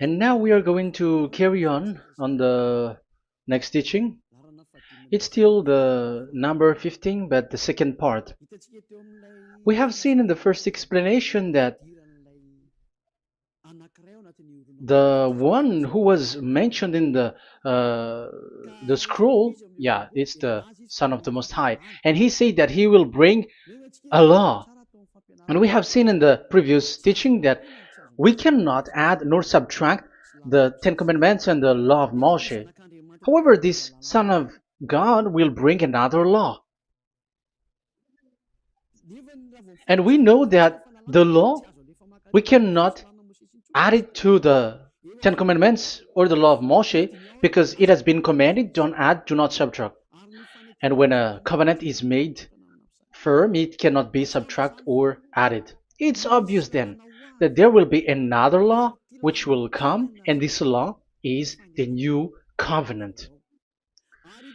And now we are going to carry on the next teaching. It's still the number 15, but the second part. We have seen in the first explanation that the one who was mentioned in the scroll, yeah, it's the Son of the Most High, and he said that he will bring a law. And we have seen in the previous teaching that we cannot add nor subtract the Ten Commandments and the law of Moshe. However, this Son of God will bring another law. And we know that the law, we cannot add it to the Ten Commandments or the law of Moshe because it has been commanded, don't add, do not subtract. And when a covenant is made firm, it cannot be subtracted or added. It's obvious then that there will be another law which will come, and this law is the new covenant.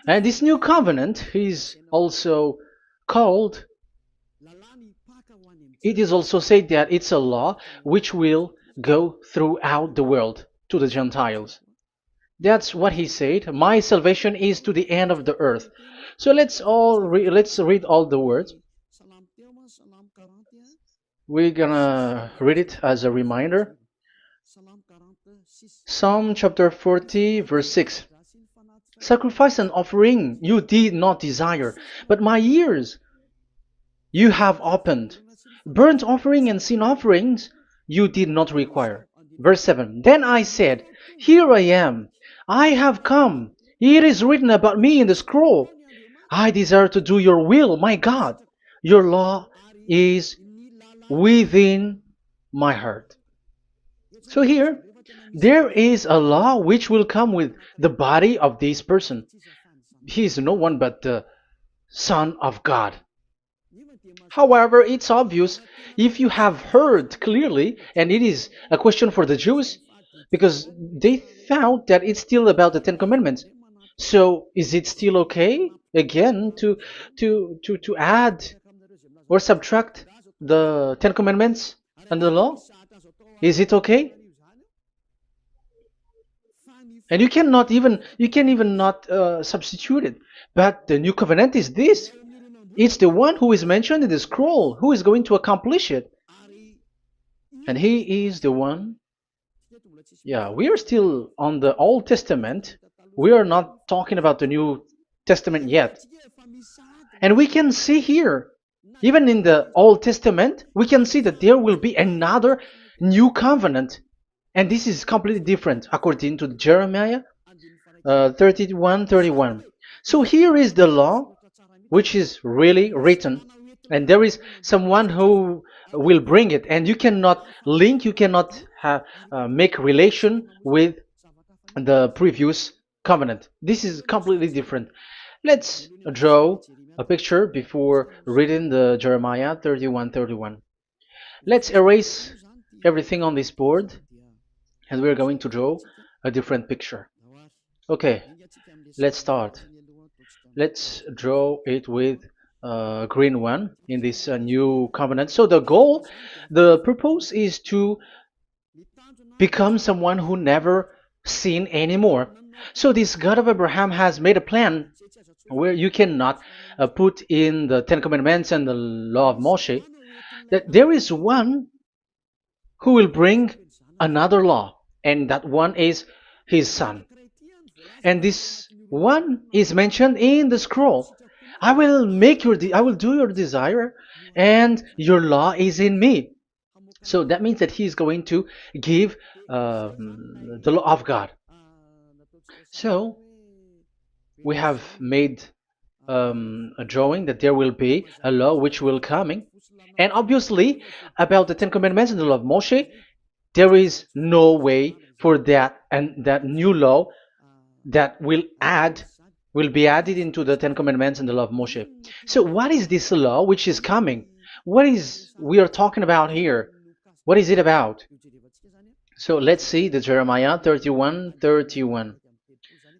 And this new covenant is also called, it is also said that it's a law which will go throughout the world to the Gentiles. That's what he said. My salvation is to the end of the earth. So let's read all the words. We're gonna read it as a reminder. Psalm chapter 40, verse 6. Sacrifice and offering you did not desire, but my ears you have opened. Burnt offering and sin offerings you did not require. Verse 7. Then I said, here I am. I have come. It is written about me in the scroll. I desire to do your will, my God. Your law is within my heart. So here, there is a law which will come with the body of this person. He is no one but the Son of God. However, it's obvious if you have heard clearly, and it is a question for the Jews, because they found that it's still about the Ten Commandments. So is it still okay again to add or subtract the Ten Commandments and the law? Is it okay? And you can even not substitute it. But the new covenant is this. It's the one who is mentioned in the scroll who is going to accomplish it. And he is the one. Yeah, we are still on the Old Testament. We are not talking about the New Testament yet. And we can see here, even in the Old Testament, we can see that there will be another new covenant. And this is completely different according to Jeremiah 31:31. So here is the law, which is really written, and there is someone who will bring it, and you cannot link, you cannot make relation with the previous covenant. This is completely different. Let's draw a picture before reading the Jeremiah 31:31. Let's erase everything on this board, and we're going to draw a different picture. Okay, let's start. Let's draw it with a green one in this new covenant. So the purpose is to become someone who never sin anymore. So this God of Abraham has made a plan where you cannot put in the Ten Commandments and the law of Moshe, that there is one who will bring another law, and that one is his son. And this one is mentioned in the scroll. I will do your desire, and your law is in me. So that means that he is going to give the law of God. So we have made a drawing that there will be a law which will coming, and obviously about the Ten Commandments and the law of Moshe, there is no way for that and that new law that will be added into the Ten Commandments and the law of Moshe. So what is this law which is coming? What is we are talking about here? What is it about? So let's see the Jeremiah 31:31.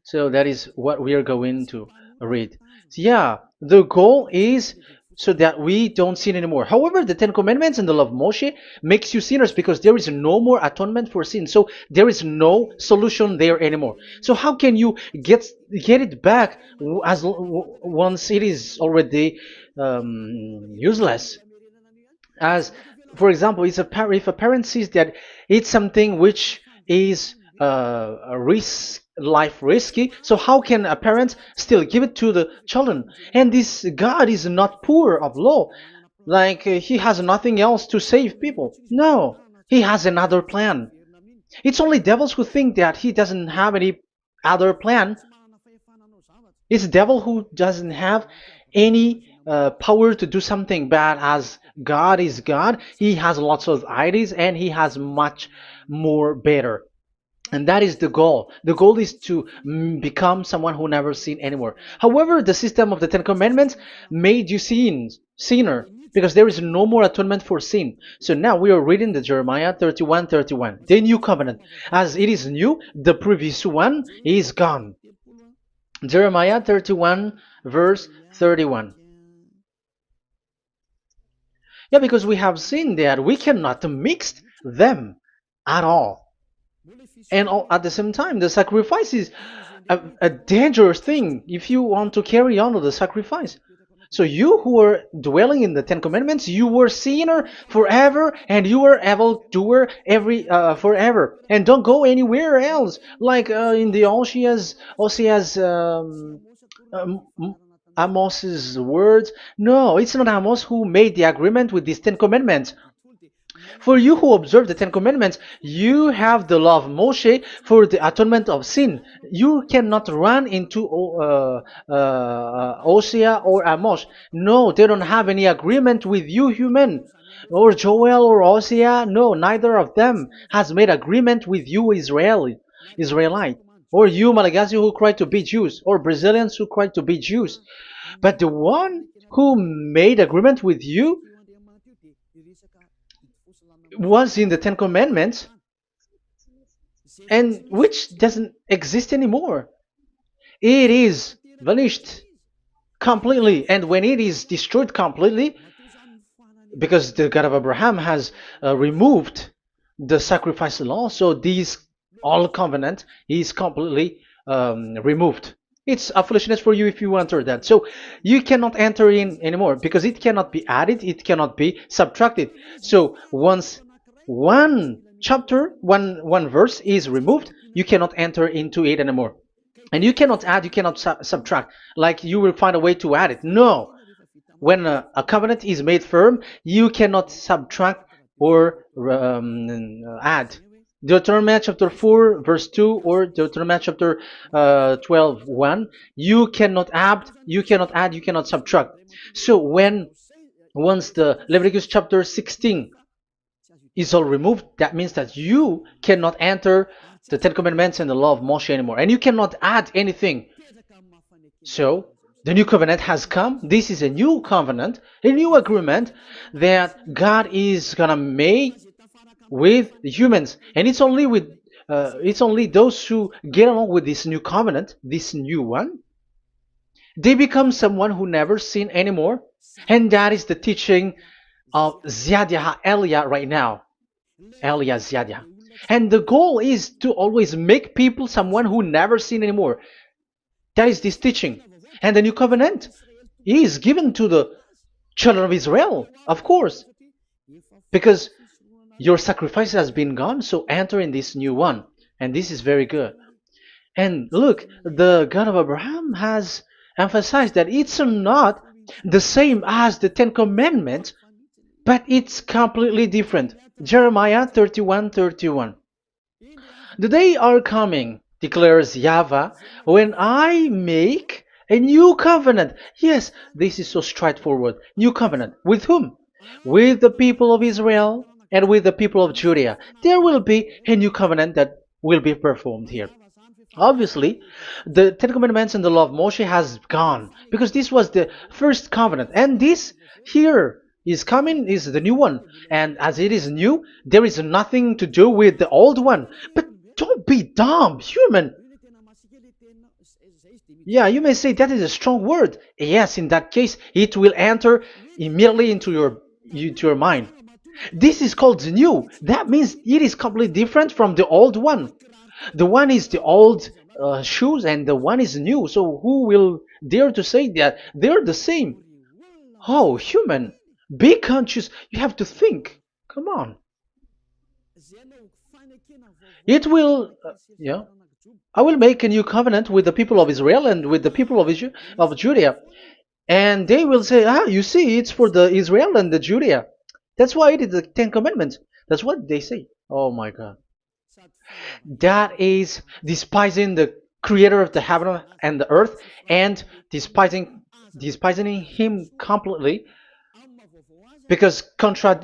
So that is what we are going to read. So yeah, the goal is so that we don't sin anymore. However, the Ten Commandments and the law of Moshe makes you sinners because there is no more atonement for sin. So there is no solution there anymore. So how can you get it back once it is already useless? As for example, if a parent sees that it's something which is a risk life risky, so how can a parent still give it to the children? And this God is not poor of law, like he has nothing else to save people. No, he has another plan. It's only devils who think that he doesn't have any other plan. It's devil who doesn't have any power to do something bad. As God is God, he has lots of ideas and he has much more better. And that is the goal. The goal is to become someone who never sin anymore. However, the system of the Ten Commandments made you sinner, because there is no more atonement for sin. So now we are reading the Jeremiah 31:31, the new covenant. As it is new, the previous one is gone. Jeremiah 31 verse 31. Yeah, because we have seen that we cannot mix them at all. And at the same time, the sacrifice is a dangerous thing if you want to carry on with the sacrifice. So you who are dwelling in the Ten Commandments, you were sinner forever, and you were evil doer forever, and don't go anywhere else. Like in the Osea's Amos's words. No, it's not Amos who made the agreement with these Ten Commandments. For you who observe the Ten Commandments, you have the law of Moshe for the atonement of sin. You cannot run into Hosea or Amos. No, they don't have any agreement with you, human. Or Joel or Hosea. No, neither of them has made agreement with you, Israelite. Or you, Malagasy, who cry to be Jews. Or Brazilians who cry to be Jews. But the one who made agreement with you was in the Ten Commandments, and which doesn't exist anymore. It is vanished completely, and when it is destroyed completely, because the God of Abraham has removed the sacrifice law, so this all covenant is completely removed. It's a foolishness for you if you enter that. So you cannot enter in anymore because it cannot be added, it cannot be subtracted. So once one chapter, one verse is removed, you cannot enter into it anymore. And you cannot add, you cannot subtract. Like you will find a way to add it. No. When a covenant is made firm, you cannot subtract or add. Deuteronomy chapter 4 verse 2 or Deuteronomy chapter 12:1, you cannot add, you cannot subtract. So once the Leviticus chapter 16 is all removed, that means that you cannot enter the Ten Commandments and the law of Moshe anymore, and you cannot add anything. So the new covenant has come. This is a new covenant, a new agreement that God is gonna make with the humans, and it's only those who get along with this new covenant, this new one, they become someone who never sin anymore. And that is the teaching of Ziadia Elia right now, Elia Ziadia. And the goal is to always make people someone who never sin anymore. That is this teaching. And the new covenant is given to the children of Israel, of course, because your sacrifice has been gone, so enter in this new one. And this is very good. And look, the God of Abraham has emphasized that it's not the same as the Ten Commandments, but it's completely different. Jeremiah 31:31. The day are coming, declares YAHVAH, when I make a new covenant. Yes, this is so straightforward. New covenant. With whom? With the people of Israel and with the people of Judea. There will be a new covenant that will be performed here. Obviously, the Ten Commandments and the law of Moshe has gone because this was the first covenant, and this here is coming is the new one. And as it is new, there is nothing to do with the old one. But don't be dumb, human. Yeah, you may say that is a strong word. Yes, in that case, it will enter immediately into your mind. This is called the new. That means it is completely different from the old one. The one is the old shoes and the one is new. So who will dare to say that they're the same? Oh, human, be conscious. You have to think. Come on. It will, yeah. I will make a new covenant with the people of Israel and with the people of Judea. And they will say, ah, you see, it's for the Israel and the Judea. That's why it is the Ten Commandments. That's what they say. Oh my God. That is despising the creator of the heaven and the earth and despising him completely because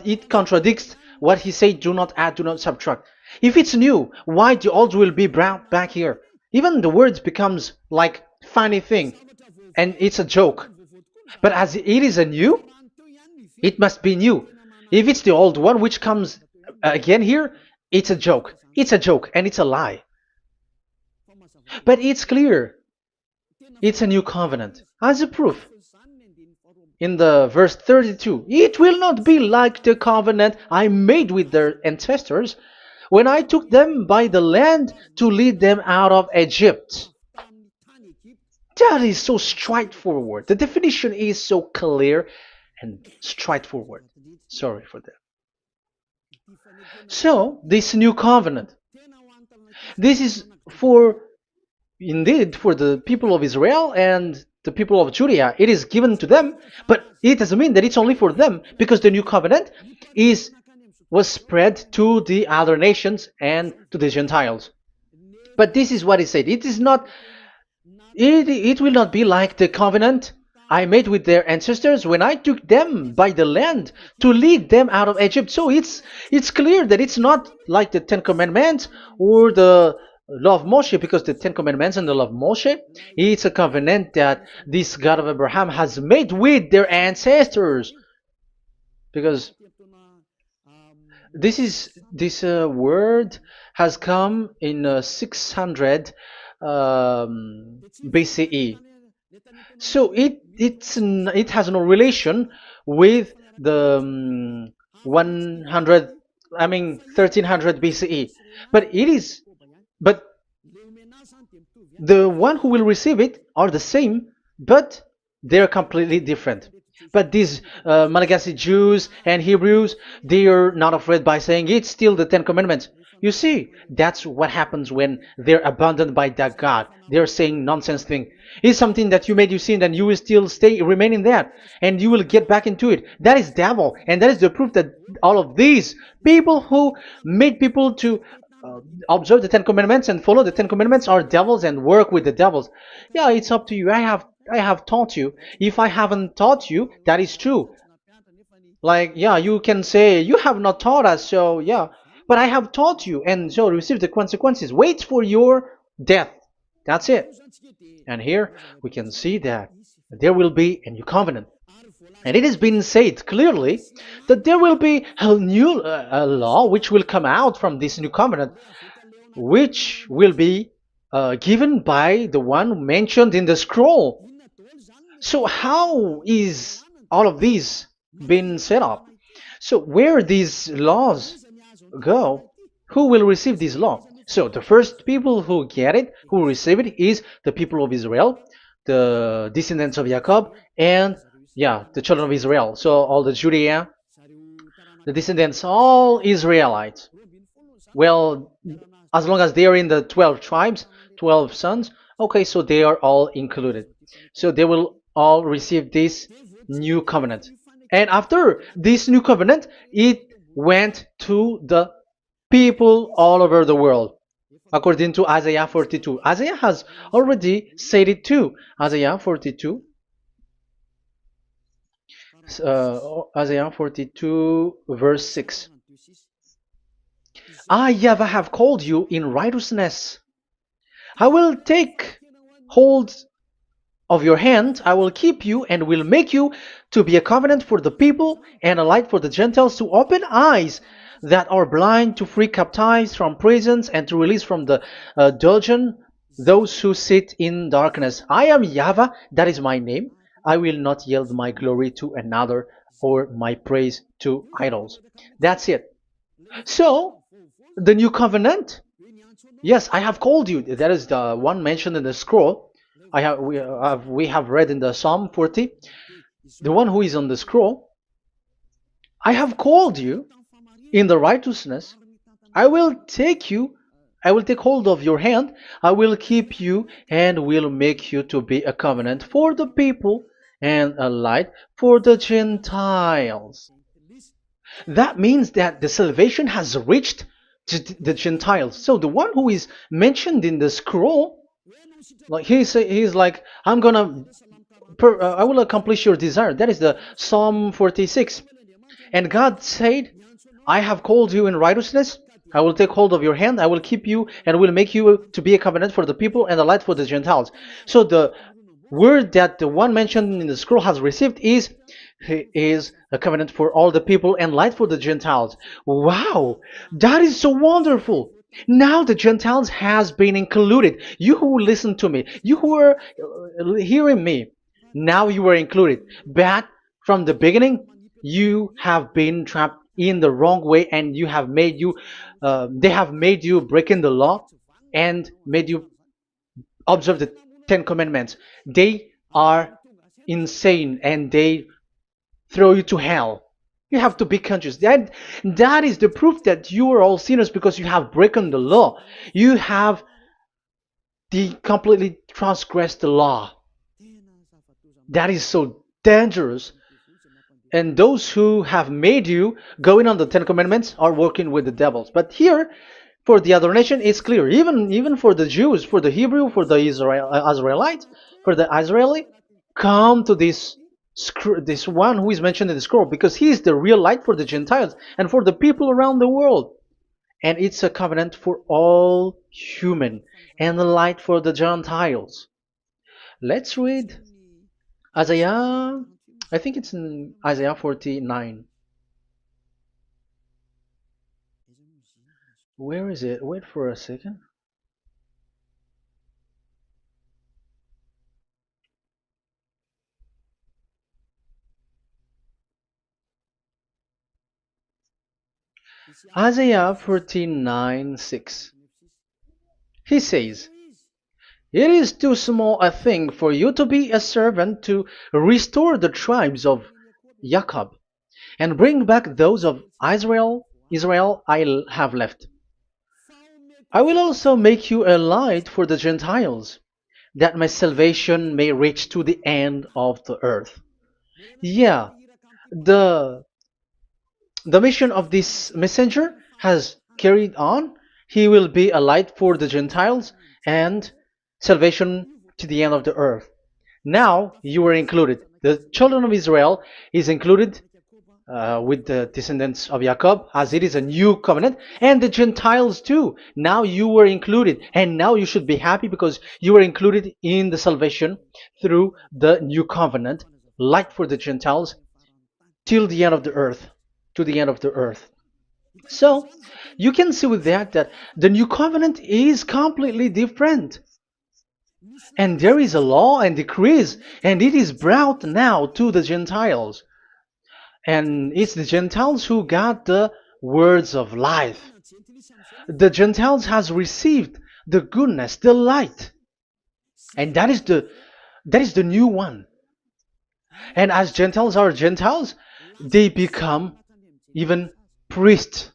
it contradicts what he said, do not add, do not subtract. If it's new, why the old will be brought back here? Even the words becomes like funny thing and it's a joke. But as it is a new, it must be new. If it's the old one which comes again here, it's a joke. It's a joke and it's a lie. But it's clear. It's a new covenant. As a proof, in the verse 32, it will not be like the covenant I made with their ancestors when I took them by the land to lead them out of Egypt. That is so straightforward. The definition is so clear and straightforward. Sorry for that. So, this new covenant, this is indeed for the people of Israel and the people of Judea. It is given to them, but it doesn't mean that it's only for them, because the new covenant was spread to the other nations and to the Gentiles. But this is what he said. It will not be like the covenant I made with their ancestors when I took them by the land to lead them out of Egypt. So it's clear that it's not like the Ten Commandments or the law of Moshe, because the Ten Commandments and the law of Moshe, it's a covenant that this God of Abraham has made with their ancestors. Because this word has come in 600 BCE. So it has no relation with the 1300 BCE. But the one who will receive it are the same, but they're completely different. But these Malagasy Jews and Hebrews, they are not afraid by saying it's still the Ten Commandments. You see, that's what happens when they're abandoned by that God. They're saying nonsense thing. It's something that you made you sin, and you will still remain in that, and you will get back into it. That is devil, and that is the proof that all of these people who made people to observe the Ten Commandments and follow the Ten Commandments are devils and work with the devils. Yeah, it's up to you. I have taught you. If I haven't taught you, that is true. Like, yeah, you can say you have not taught us, so yeah, but I have taught you, and so receive the consequences. Wait for your death. That's it. And here we can see that there will be a new covenant. And it has been said clearly that there will be a new law which will come out from this new covenant, which will be given by the one mentioned in the scroll. So how is all of these been set up? So where these laws go, who will receive this law? So the first people who get it, who receive it, is the people of Israel, the descendants of Jacob, and yeah, the children of Israel. So all the Judea, the descendants, all Israelites. Well, as long as they are in the 12 tribes, 12 sons, okay, so they are all included. So they will all receive this new covenant. And after this new covenant, it went to the people all over the world, according to Isaiah 42. Isaiah has already said it too. Isaiah 42. Isaiah 42 verse 6. I, YAHVAH, have called you in righteousness. I will take hold of your hand, I will keep you and will make you to be a covenant for the people and a light for the Gentiles, to open eyes that are blind, to free captives from prisons, and to release from the dungeon those who sit in darkness. I am YAHVAH, that is my name. I will not yield my glory to another or my praise to idols. That's it. So, the new covenant, yes, I have called you. That is the one mentioned in the scroll. We have read in the Psalm 40, the one who is on the scroll. I have called you in the righteousness. I will take you, I will take hold of your hand, I will keep you, and will make you to be a covenant for the people and a light for the Gentiles. That means that the salvation has reached the Gentiles. So the one who is mentioned in the scroll, like he's like, I will accomplish your desire. That is the Psalm 46. And God said, I have called you in righteousness. I will take hold of your hand. I will keep you and will make you to be a covenant for the people and a light for the Gentiles. So the word that the one mentioned in the scroll has received is a covenant for all the people and light for the Gentiles. Wow, that is so wonderful. Now the Gentiles has been included. You who listen to me, you who are hearing me, now you are included. But from the beginning, you have been trapped in the wrong way, and they have made you breaking the law and made you observe the Ten Commandments. They are insane and they throw you to hell. You have to be conscious. That is the proof that you are all sinners because you have broken the law. You have completely transgressed the law. That is so dangerous. And those who have made you going on the Ten Commandments are working with the devils. But here, for the other nation, it's clear. Even for the Jews, for the Hebrew, for the Israelite, for the Israeli, come to this one who is mentioned in the scroll, because he is the real light for the Gentiles and for the people around the world. And it's a covenant for all human and a light for the Gentiles. Let's read Isaiah. I think it's in Isaiah 49. Where is it? Wait for a second. Isaiah 49:6. He says, it is too small a thing for you to be a servant to restore the tribes of Jacob and bring back those of Israel I have left. I will also make you a light for the Gentiles, that my salvation may reach to the end of the earth. Yeah, the the mission of this messenger has carried on. He will be a light for the Gentiles and salvation to the end of the earth. Now you are included. The children of Israel is included with the descendants of Jacob, as it is a new covenant, and the Gentiles too. Now you were included, and now you should be happy because you were included in the salvation through the new covenant, light for the Gentiles, till the end of the earth, to the end of the earth. So you can see with that the new covenant is completely different. And there is a law and decrees, and it is brought now to the Gentiles. And it's the Gentiles who got the words of life. The Gentiles has received the goodness, the light. And that is the new one. And as Gentiles are Gentiles, they become even priests.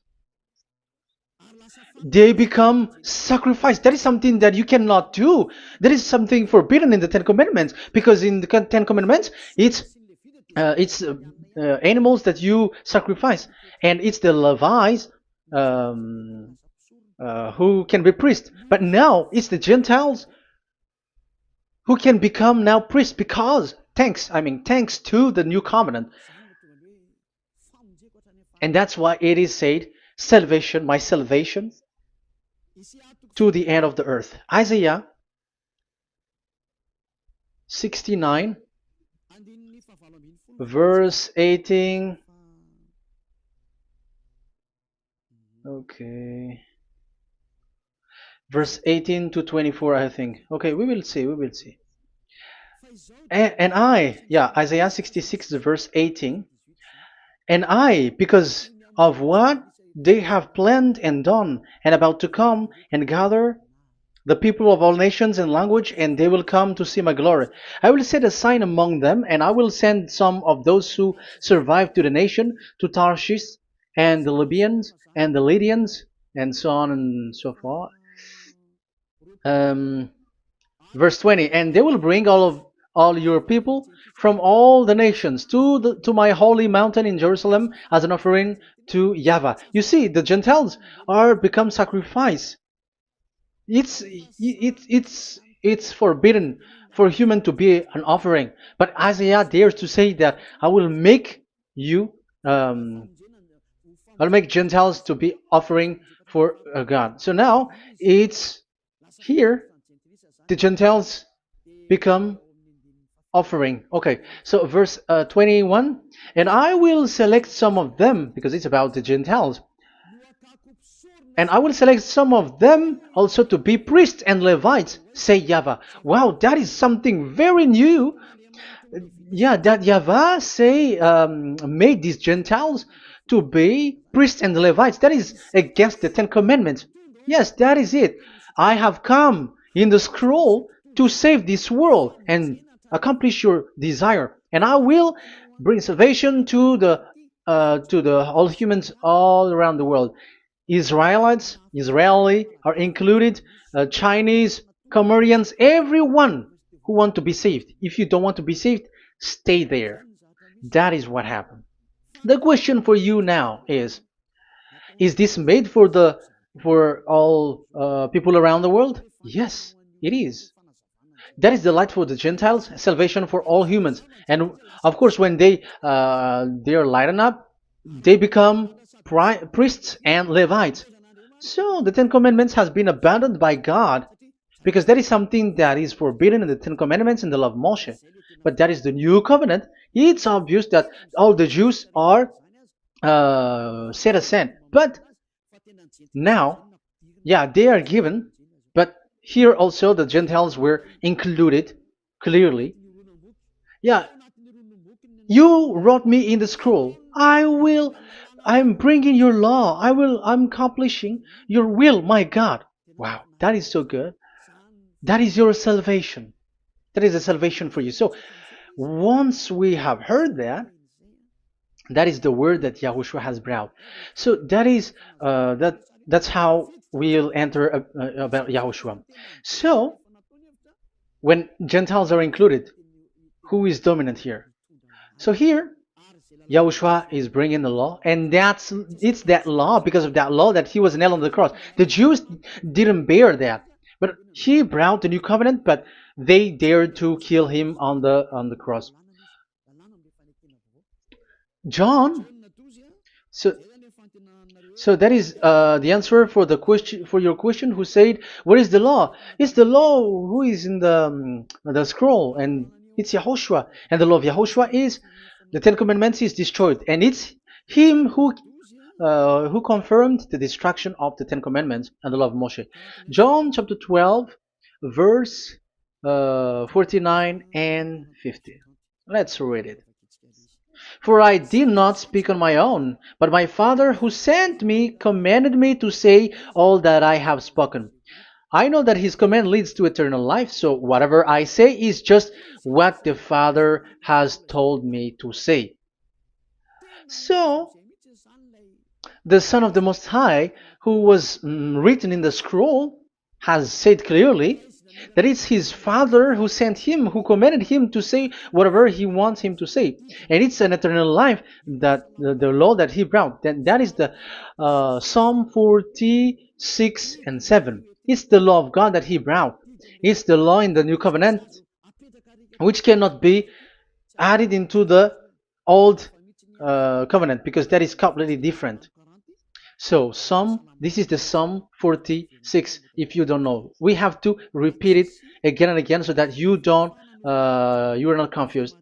They become sacrifice. That is something that you cannot do. That is something forbidden in the Ten Commandments, because in the Ten Commandments it's animals that you sacrifice, and it's the Levites um, who can be priests. But now it's the Gentiles who can become now priests, because thanks to the new covenant. And that's why it is said, salvation, my salvation to the end of the earth. Isaiah 69 verse 18. Okay, verse 18 to 24, I think. Okay, we will see. And I, yeah, Isaiah 66, verse 18, and I, because of what they have planned and done, and about to come and gather the people of all nations and language, and they will come to see my glory. I will set a sign among them, and I will send some of those who survive to the nation, to Tarshish, and the Libyans, and the Lydians, and so on and so forth. Um, Verse 20, and they will bring all your people from all the nations to my holy mountain in Jerusalem as an offering to YAHVAH. You see, the Gentiles are become sacrifice. It's forbidden for human to be an offering. But Isaiah dares to say that I will make you, I'll make Gentiles to be offering for God. So now it's here the Gentiles become offering. Okay, so verse 21, and I will select some of them, because it's about the Gentiles, and I will select some of them also to be priests and Levites, say YAHVAH. Wow, that is something very new. Yeah, that YAHVAH say made these Gentiles to be priests and Levites. That is against the Ten Commandments. Yes, that is it. I have come in the scroll to save this world and accomplish your desire, and I will bring salvation to the all humans all around the world. Israelites, Israeli are included, Chinese, Comorians, everyone who want to be saved. If you don't want to be saved, stay there. That is what happened. The question for you now is this made for all people around the world? Yes, it is. That is the light for the Gentiles, salvation for all humans. And of course, when they are lightened up, they become priests and Levites. So the Ten Commandments has been abandoned by God because that is something that is forbidden in the Ten Commandments in the law of Moshe. But that is the new covenant. It's obvious that all the Jews are set aside. But now, yeah, they are given, but here also the Gentiles were included clearly. Yeah, you wrote me in the scroll. I'm bringing your law. I'm accomplishing your will, my God. Wow, that is so good. That is your salvation. That is a salvation for you. So once we have heard that, that is the word that Yahushua has brought. So that is that's how we'll enter about Yahushua. So when Gentiles are included, who is dominant here? So here, Yahushua is bringing the law, and it's that law, because of that law, that he was nailed on the cross. The Jews didn't bear that, but he brought the new covenant, but they dared to kill him on the cross. John, so so that is the answer for the question, for your question. Who said, "What is the law?" It's the law who is in the scroll, and it's Yahushua. And the law of Yahushua is the Ten Commandments is destroyed, and it's him who confirmed the destruction of the Ten Commandments and the law of Moshe. John chapter 12, verse 49 and 50. Let's read it. For I did not speak on my own, but my Father who sent me commanded me to say all that I have spoken. I know that his command leads to eternal life, so whatever I say is just what the Father has told me to say. So, the Son of the Most High, who was written in the scroll, has said clearly that it's his Father who sent him, who commanded him to say whatever he wants him to say. And it's an eternal life, that the law that he brought. That is the Psalm 46 and 7. It's the law of God that he brought. It's the law in the new covenant, which cannot be added into the old covenant, because that is completely different. So this is the Psalm 46. If you don't know, we have to repeat it again and again so that you are not confused.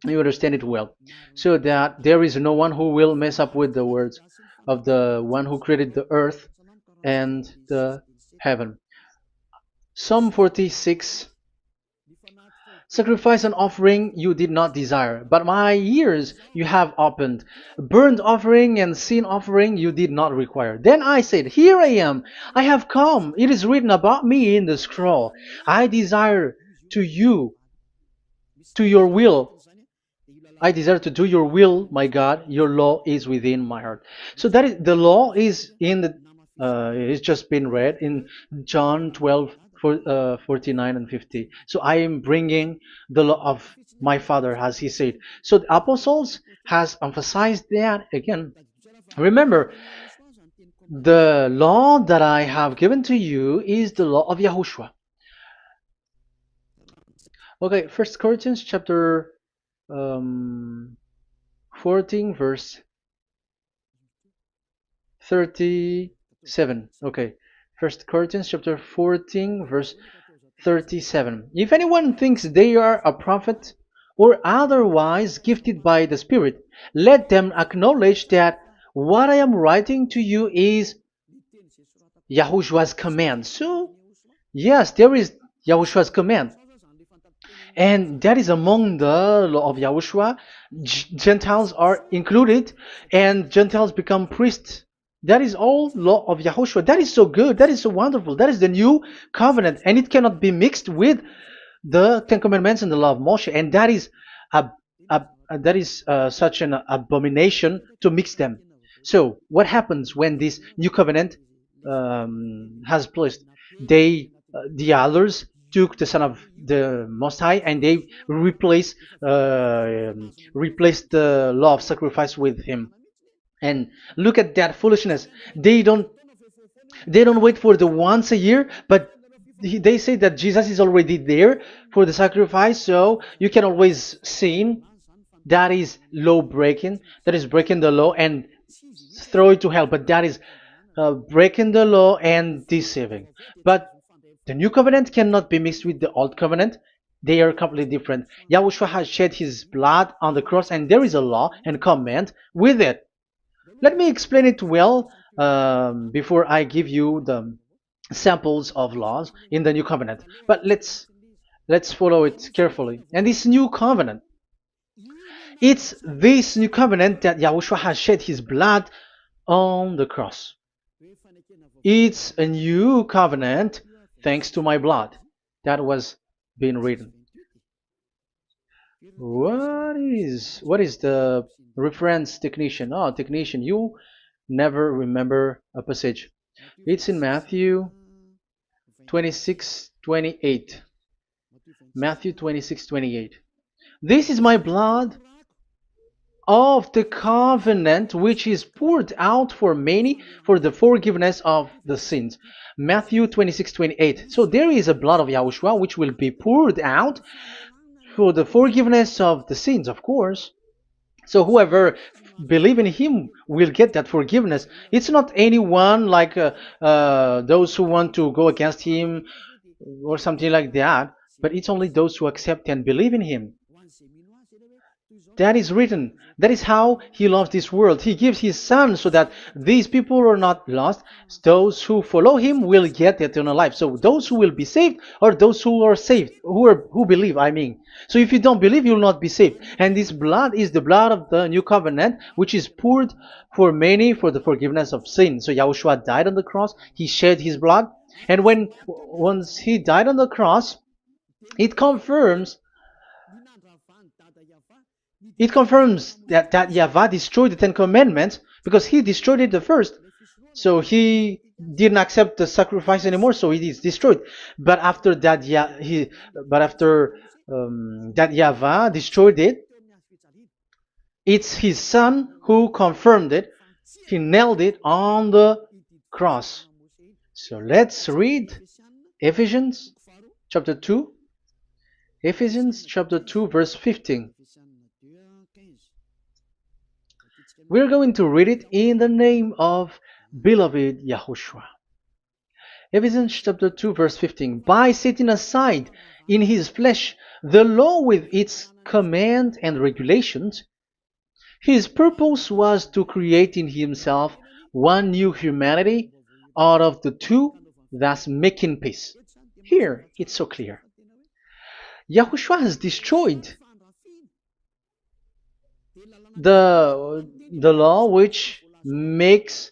You understand it well, so that there is no one who will mess up with the words of the one who created the earth and the heaven. Psalm 46, Sacrifice and offering you did not desire, but my ears you have opened. Burnt offering and sin offering you did not require. Then I said, Here I am, I have come. It is written about me in the scroll. I desire to you, to your will. I desire to do your will, my God. Your law is within my heart. So that is the law is in the. It's just been read in John 12, 49 and 50. So I am bringing the law of my Father, as he said. So the apostles has emphasized that again. Remember, the law that I have given to you is the law of YAHOSHUAH. Okay, First Corinthians chapter 14 verse 37. Okay, First Corinthians chapter 14 verse 37. If anyone thinks they are a prophet or otherwise gifted by the Spirit, let them acknowledge that what I am writing to you is Yahushua's command. So yes, there is Yahushua's command. And that is among the law of Yahushua. Gentiles are included, and Gentiles become priests. That is all law of Yahushua. That is so good. That is so wonderful. That is the new covenant, and it cannot be mixed with the Ten Commandments and the law of Moshe. And that is such an abomination to mix them. So what happens when this new covenant has placed? The others took the Son of the Most High and they replaced the law of sacrifice with him. And look at that foolishness. They don't wait for the once a year, but they say that Jesus is already there for the sacrifice, so you can always sin. That is law breaking. That is breaking the law and throw it to hell. But that is breaking the law and deceiving. But the new covenant cannot be mixed with the old covenant. They are completely different. Yahushua has shed his blood on the cross, and there is a law and command with it. Let me explain it well before I give you the samples of laws in the new covenant. But let's follow it carefully. And this new covenant, it's this new covenant that Yahushua has shed his blood on the cross. It's a new covenant thanks to my blood that was being written. What is the reference technician? Oh, technician, you never remember a passage. It's in Matthew 26:28. Matthew 26:28. This is my blood of the covenant which is poured out for many for the forgiveness of the sins. Matthew 26:28. So there is a blood of Yahushua which will be poured out for the forgiveness of the sins, of course. So whoever believe in him will get that forgiveness. It's not anyone like those who want to go against him or something like that, but it's only those who accept and believe in him. That is written. That is how he loves this world. He gives his son so that these people are not lost. Those who follow him will get eternal life. So those who will be saved are those who are saved, who believe, I mean. So if you don't believe, you will not be saved. And this blood is the blood of the new covenant, which is poured for many for the forgiveness of sin. So Yahushua died on the cross. He shed his blood. And once he died on the cross, it confirms that YAHVAH destroyed the Ten Commandments because he destroyed it the first. So he didn't accept the sacrifice anymore, so it is destroyed. But after that, that YAHVAH destroyed it, it's his son who confirmed it. He nailed it on the cross. So let's read Ephesians chapter 2. Ephesians chapter 2 verse 15. We're going to read it in the name of beloved Yahushua. Ephesians chapter 2 verse 15. By setting aside in his flesh the law with its command and regulations, his purpose was to create in himself one new humanity out of the two, thus making peace. Here it's so clear. Yahushua has destroyed the law which makes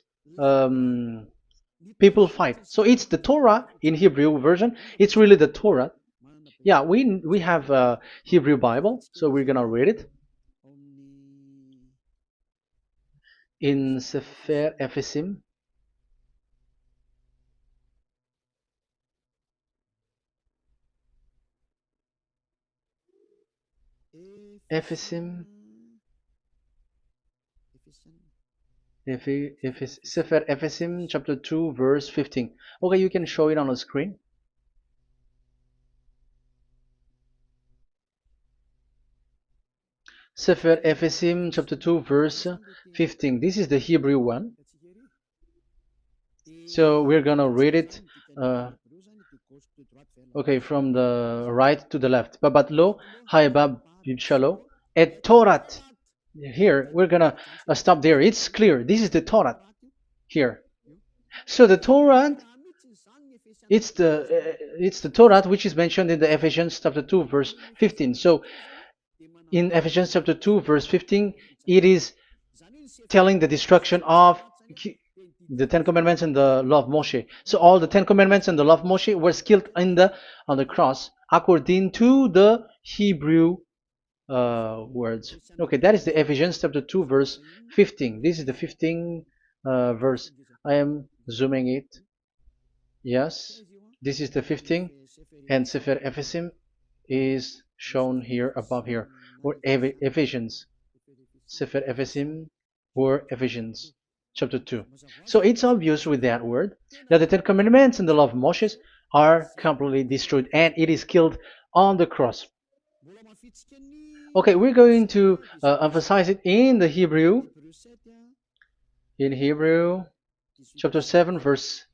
people fight. So it's the Torah in Hebrew version. It's really the Torah. Yeah, we have a Hebrew Bible, so we're gonna read it in Sefer Ephesim. Ephesim. Sefer Ephesim chapter 2 verse 15. Okay, you can show it on the screen. Sefer Ephesim chapter 2 verse 15. This is the Hebrew one. So we're gonna read it okay, from the right to the left. Babat lo haibab shalo et Torat. Here we're gonna stop there. It's clear. This is the Torah here. So the Torah, it's the Torah which is mentioned in the Ephesians chapter 2 verse 15. So in Ephesians chapter 2 verse 15, it is telling the destruction of the Ten Commandments and the law of Moshe. So all the Ten Commandments and the law of Moshe were killed on the cross according to the Hebrew words. Okay, that is the Ephesians chapter 2 verse 15. This is the 15 verse. I am zooming it. Yes, this is the 15, and Sefer Ephesim is shown here above here, or Ephesians. Sefer Ephesim or Ephesians chapter 2. So it's obvious with that word that the Ten Commandments and the law of Moses are completely destroyed, and it is killed on the cross. Okay, we're going to emphasize it in the Hebrew. In Hebrew chapter 7 verse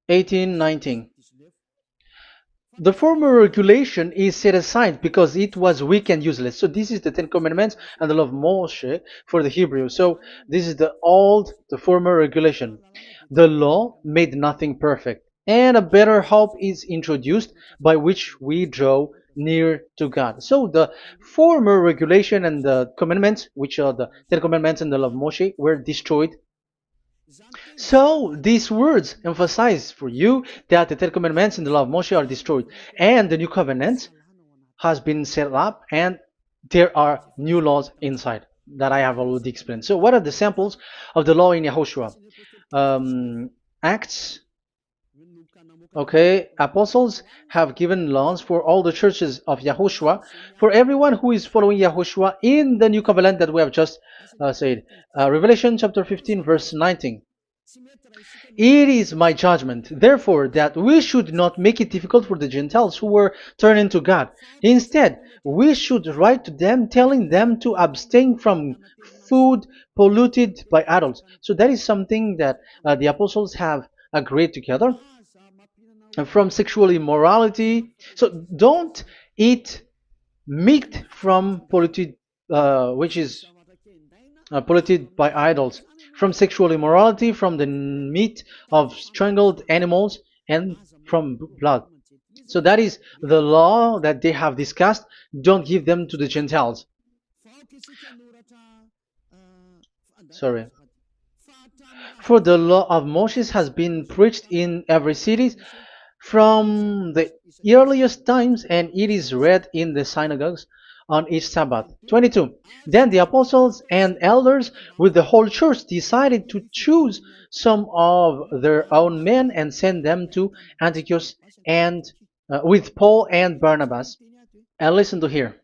18, 19. The former regulation is set aside because it was weak and useless. So this is the Ten Commandments and the law of Moshe for the Hebrew. So this is the former regulation. The law made nothing perfect, and a better hope is introduced by which we draw near to God. So the former regulation and the commandments, which are the Ten Commandments and the law of Moshe, were destroyed. So these words emphasize for you that the Ten Commandments and the law of Moshe are destroyed, and the new covenant has been set up, and there are new laws inside that I have already explained. So what are the samples of the law in YAHOSHUAH? Acts. Okay, apostles have given laws for all the churches of YAHOSHUAH, for everyone who is following YAHOSHUAH in the new covenant that we have just said. Revelation chapter 15 verse 19. It is my judgment, therefore, that we should not make it difficult for the Gentiles who were turning to God. Instead, we should write to them telling them to abstain from food polluted by idols. So that is something that the apostles have agreed together. And from sexual immorality. So don't eat meat from polluted, which is polluted by idols, from sexual immorality, from the meat of strangled animals, and from blood. So that is the law that they have discussed. Don't give them to the Gentiles. Sorry. For the law of Moses has been preached in every city from the earliest times, and it is read in the synagogues on each Sabbath. 22. Then the apostles and elders with the whole church decided to choose some of their own men and send them to Antioch and with Paul and Barnabas. And listen to here.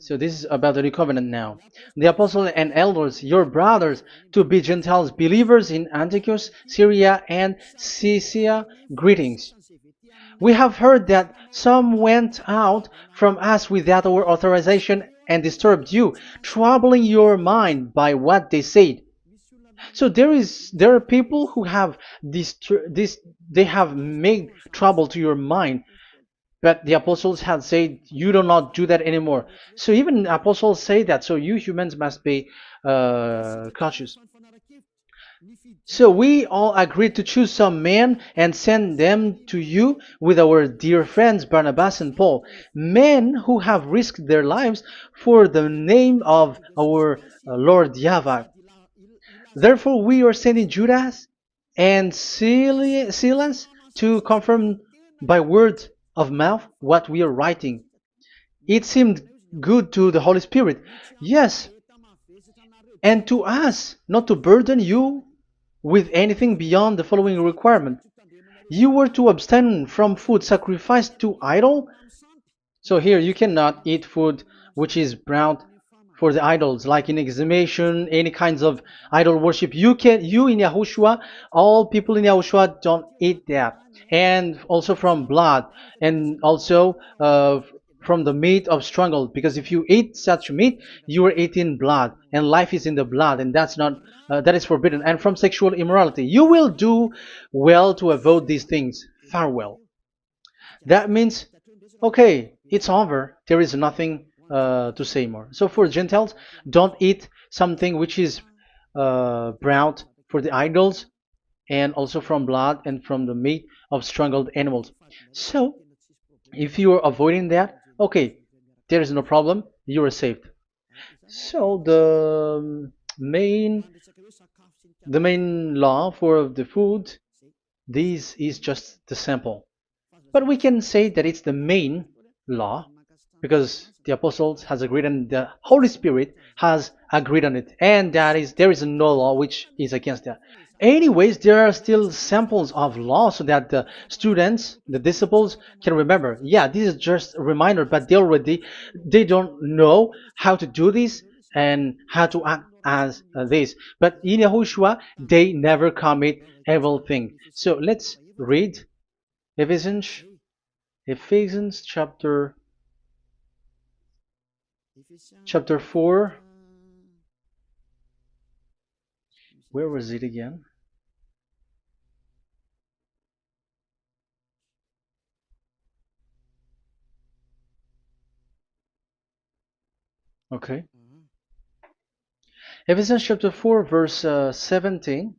So this is about the new covenant now. The apostles and elders, your brothers, to be Gentiles believers in Antioch, Syria, and Cilicia, greetings. We have heard that some went out from us without our authorization and disturbed you, troubling your mind by what they said. So there are people who have they have made trouble to your mind, but the apostles had said you do not do that anymore. So even apostles say that. So you humans must be cautious. So we all agreed to choose some men and send them to you with our dear friends Barnabas and Paul, men who have risked their lives for the name of our Lord YAHVAH. Therefore, we are sending Judas and Silas to confirm by word of mouth what we are writing. It seemed good to the Holy Spirit, yes, and to us, not to burden you with anything beyond the following requirement. You were to abstain from food sacrificed to idol. So here you cannot eat food which is brought for the idols, like in exhumation, any kinds of idol worship. You in Yahushua, all people in Yahushua don't eat that, and also from blood, and also from the meat of strangled. Because if you eat such meat, you are eating blood, and life is in the blood, and that's not that is forbidden. And from sexual immorality, you will do well to avoid these things. Farewell. That means, okay, it's over. There is nothing to say more. So for Gentiles, don't eat something which is brought for the idols, and also from blood and from the meat of strangled animals. So if you are avoiding that, okay, there is no problem. You are saved. So the main law for the food, this is just the sample. But we can say that it's the main law because the apostles has agreed and the Holy Spirit has agreed on it, and that is there is no law which is against that. Anyways, there are still samples of law so that the students, the disciples, can remember. Yeah, this is just a reminder, but they don't know how to do this and how to act as this. But in Yahushua, they never commit evil thing. So let's read Ephesians, Ephesians chapter 4. Where was it again? Okay. Ephesians chapter 4, verse 17.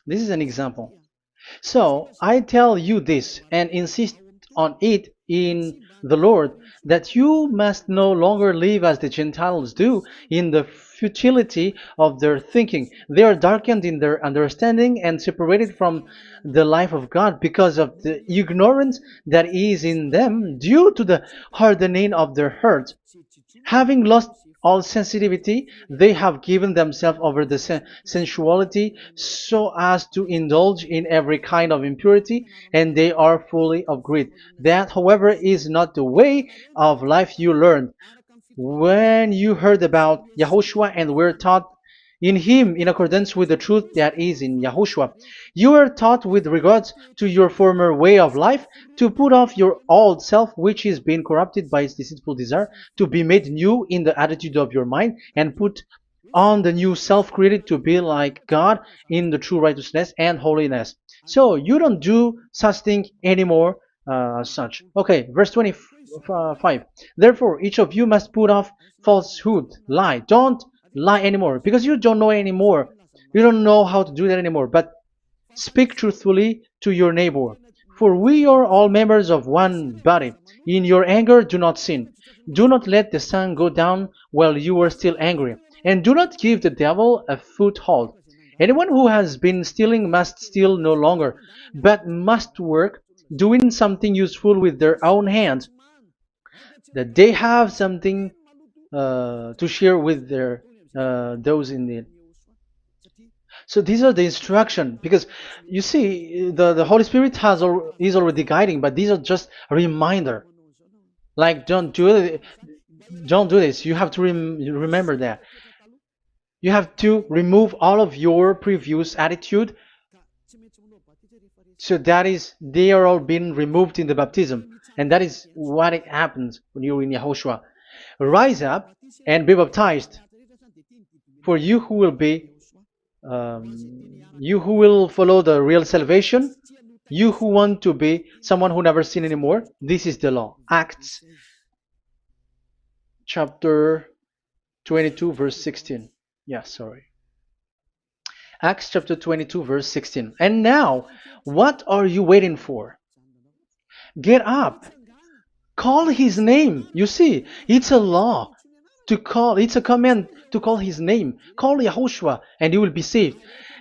This is an example. So I tell you this and insist on it in the Lord, that you must no longer live as the Gentiles do in the futility of their thinking. They are darkened in their understanding and separated from the life of God because of the ignorance that is in them due to the hardening of their hearts. Having lost all sensitivity, they have given themselves over to sensuality so as to indulge in every kind of impurity, and they are fully of greed. That, however, is not the way of life you learned when you heard about Yahushua and were taught in him in accordance with the truth that is in Yahushua. You were taught with regards to your former way of life to put off your old self, which is being corrupted by its deceitful desire, to be made new in the attitude of your mind, and put on the new self created to be like God in the true righteousness and holiness. So you don't do such thing anymore. Such. Okay, verse 25. Therefore, each of you must put off falsehood, lie. Don't lie anymore because you don't know anymore. You don't know how to do that anymore. But speak truthfully to your neighbor. For we are all members of one body. In your anger, do not sin. Do not let the sun go down while you are still angry. And do not give the devil a foothold. Anyone who has been stealing must steal no longer, but must work, doing something useful with their own hands, that they have something to share with their those in need. So these are the instruction because you see the Holy Spirit is already guiding, but these are just a reminder. Like don't do this. You have to remember that. You have to remove all of your previous attitude. So that is they are all being removed in the baptism, and that is what it happens when you're in Yahushua. Rise up and be baptized, for you who will follow the real salvation, you who want to be someone who never sin anymore. This is the law. Acts chapter 22 verse 16. Yeah, sorry. Acts chapter 22 verse 16. And now, what are you waiting for? Get up. Call his name. You see, it's a law to call, it's a command to call his name. Call Yahushua and you will be saved.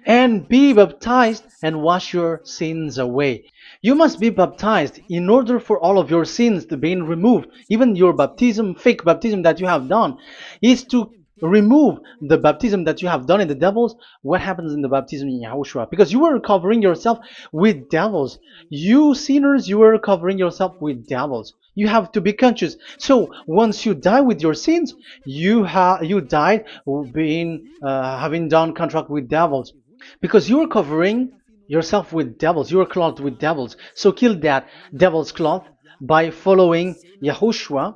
And be baptized and wash your sins away. You must be baptized in order for all of your sins to be removed. Even your baptism, fake baptism that you have done, is to remove the baptism that you have done in the devils. What happens in the baptism in Yahushua? Because you were covering yourself with devils. You sinners, you were covering yourself with devils. You have to be conscious. So once you die with your sins, you died being having done contract with devils, because you are covering yourself with devils. You are clothed with devils. So kill that devil's cloth by following Yahushua,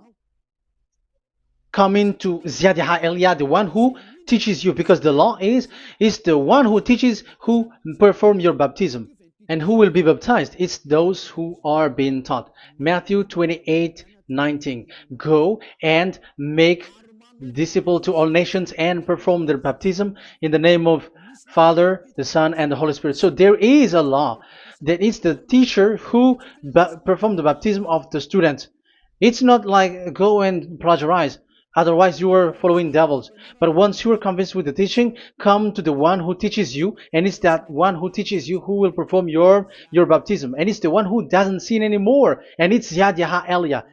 coming to YAH Elia, the one who teaches you, because the law is the one who teaches who perform your baptism. And who will be baptized? It's those who are being taught. Matthew 28:19. Go and make disciples to all nations and perform their baptism in the name of Father, the Son, and the Holy Spirit. So there is a law that it's the teacher who perform the baptism of the students. It's not like go and plagiarize. Otherwise, you are following devils. But once you are convinced with the teaching, come to the one who teaches you, and it's that one who teaches you who will perform your baptism. And it's the one who doesn't sin anymore. And it's YAH Elia.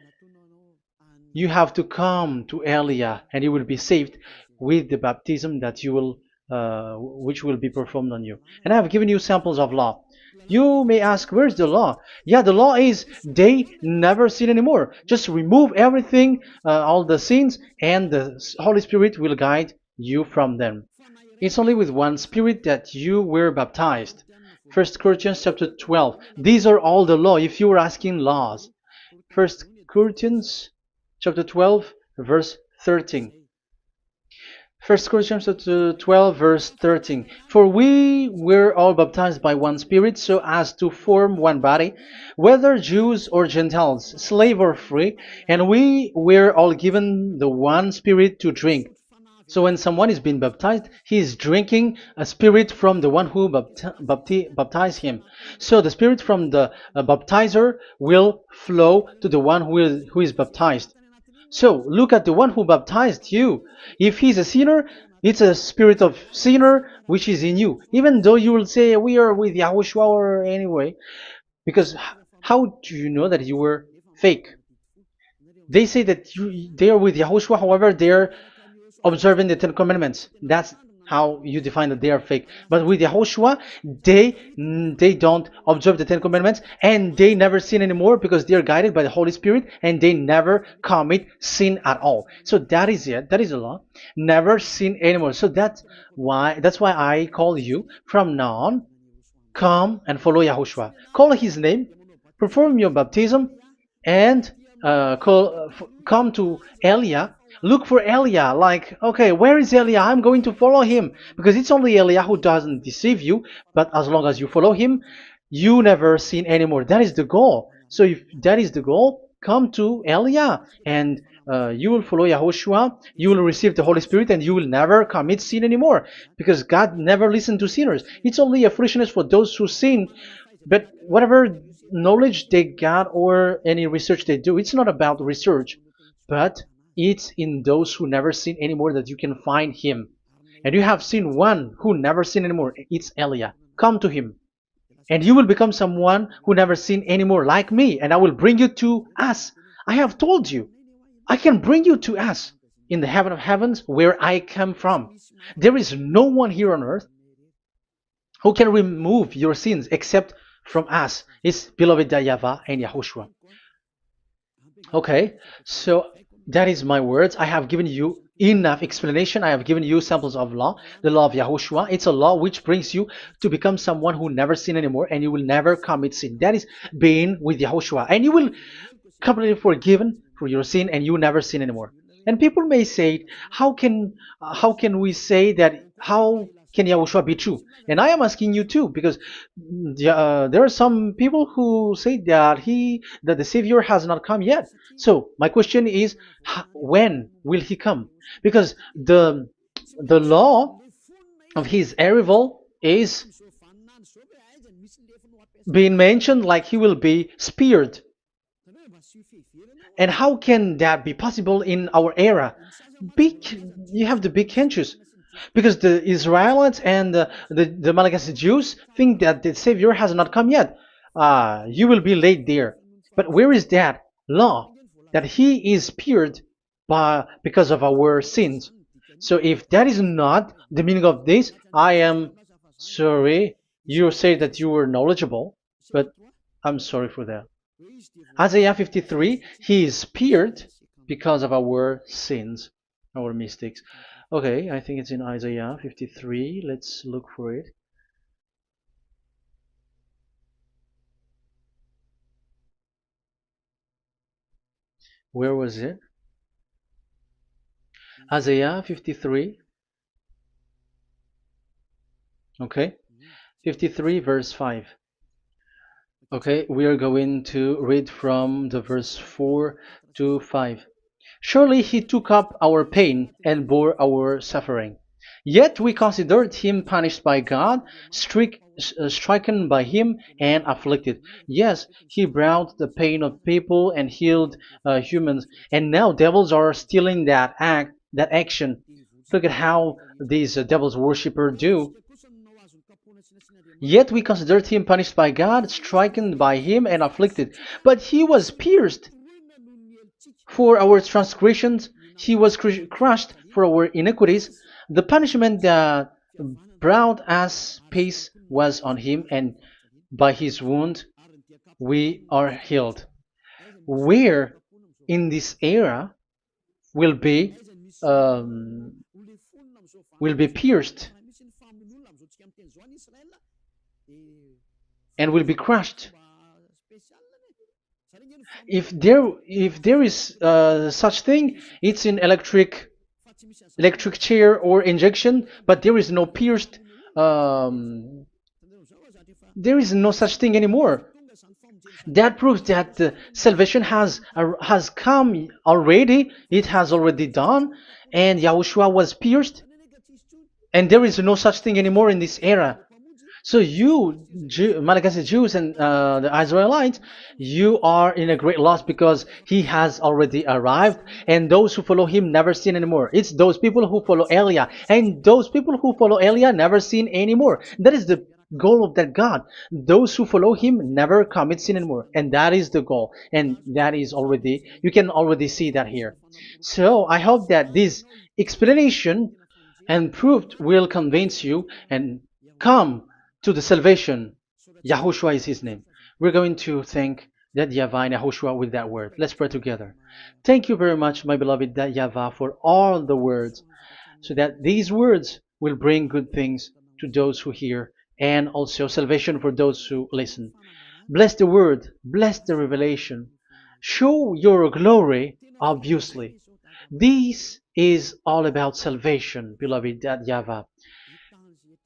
You have to come to Elia, and you will be saved with the baptism that you will, which will be performed on you. And I have given you samples of law. You may ask, where's the law? Yeah, the law is they never sin anymore. Just remove everything, all the sins, and the Holy Spirit will guide you from them. It's only with one Spirit that you were baptized. 1 Corinthians chapter 12. These are all the law, if you were asking laws. 1 Corinthians chapter 12, verse 13. 1 Corinthians chapter 12 verse 13. For we were all baptized by one Spirit, so as to form one body, whether Jews or Gentiles, slave or free, and we were all given the one Spirit to drink. So when someone is being baptized, he is drinking a spirit from the one who baptized him. So the spirit from the baptizer will flow to the one who is baptized. So look at the one who baptized you. If he's a sinner, it's a spirit of sinner which is in you. Even though you will say we are with YAHOSHUAH or anyway, because how do you know that you were fake? They say that they are with YAHOSHUAH, however they are observing the Ten Commandments. That's how you define that they are fake. But with YAHOSHUAH, they don't observe the Ten Commandments, and they never sin anymore because they are guided by the Holy Spirit, and they never commit sin at all. So that is it. That is the law. Never sin anymore. So that's why I call you from now on. Come and follow YAHOSHUAH. Call his name, perform your baptism, and come to Elia. Look for Elia, like, okay, where is Elia? I'm going to follow him, because it's only Elia who doesn't deceive you. But as long as you follow him, you never sin anymore. That is the goal. So if that is the goal, come to Elia, and you will follow YAHOSHUAH. You will receive the Holy Spirit, and you will never commit sin anymore, because God never listened to sinners. It's only a foolishness for those who sin. But whatever knowledge they got or any research they do, it's not about research, but it's in those who never sin anymore that you can find him. And you have seen one who never sin anymore. It's Elia. Come to him, and you will become someone who never sin anymore, like me, and I will bring you to us. I have told you, I can bring you to us in the heaven of heavens, where I come from. There is no one here on earth who can remove your sins except from us. It's beloved YAHVAH and YAHOSHUAH. Okay, so that is my words. I have given you enough explanation. I have given you samples of law, the law of YAHOSHUAH. It's a law which brings you to become someone who never sin anymore, and you will never commit sin. That is being with YAHOSHUAH, and you will completely forgiven for your sin, and you will never sin anymore. And people may say, how can we say that? How can Yahushua be true? And I am asking you too, because there are some people who say that the Savior has not come yet. So my question is, when will he come? Because the law of his arrival is being mentioned like he will be speared. And how can that be possible in our era? Big, you have the big hinges. Because the Israelites and the Malagasy Jews think that the Savior has not come yet. You will be late there. But where is that law? That he is speared because of our sins. So if that is not the meaning of this, I am sorry. You say that you were knowledgeable, but I'm sorry for that. Isaiah 53, he is speared because of our sins, our mistakes. Okay, I think it's in Isaiah 53. Let's look for it. Where was it? Isaiah 53. Okay, 53 verse 5. Okay, we are going to read from the verse 4 to 5. Surely he took up our pain and bore our suffering. Yet we considered him punished by God, stricken by him, and afflicted. Yes, he brought the pain of people and healed humans. And now devils are stealing that action. Look at how these devils worshippers do. Yet we considered him punished by God, stricken by him, and afflicted. But he was pierced for our transgressions, he was crushed for our iniquities. The punishment that brought us peace was on him, and by his wound we are healed. Where in this era will be um, pierced and will be crushed. If there is such thing, it's in electric chair or injection, but there is no pierced. There is no such thing anymore. That proves that salvation has come already. It has already done, and Yahushua was pierced, and there is no such thing anymore in this era. So you, Malagasy Jews and the Israelites, you are in a great loss because he has already arrived, and those who follow him never sin anymore. It's those people who follow Elia, and those people who follow Elia never sin anymore. That is the goal of that God. Those who follow him never commit sin anymore, and that is the goal. And that is already, you can already see that here. So I hope that this explanation and proof will convince you and come to the salvation. Yahushua is his name. We're going to thank that YAHVAH and Yahushua with that word. Let's pray together. Thank you very much, my beloved that YAHVAH, for all the words, so that these words will bring good things to those who hear, and also salvation for those who listen. Bless the word, bless the revelation. Show your glory, obviously. This is all about salvation, beloved that YAHVAH.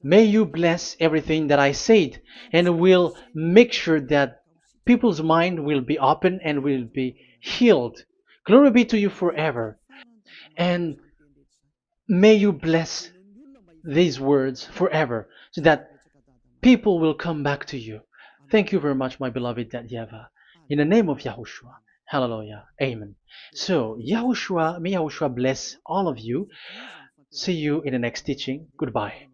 May you bless everything that I said, and will make sure that people's mind will be open and will be healed. Glory be to you forever. And may you bless these words forever, so that people will come back to you. Thank you very much, my beloved that YAHVAH. In the name of Yahushua. Hallelujah. Amen. So, Yahushua, may Yahushua bless all of you. See you in the next teaching. Goodbye.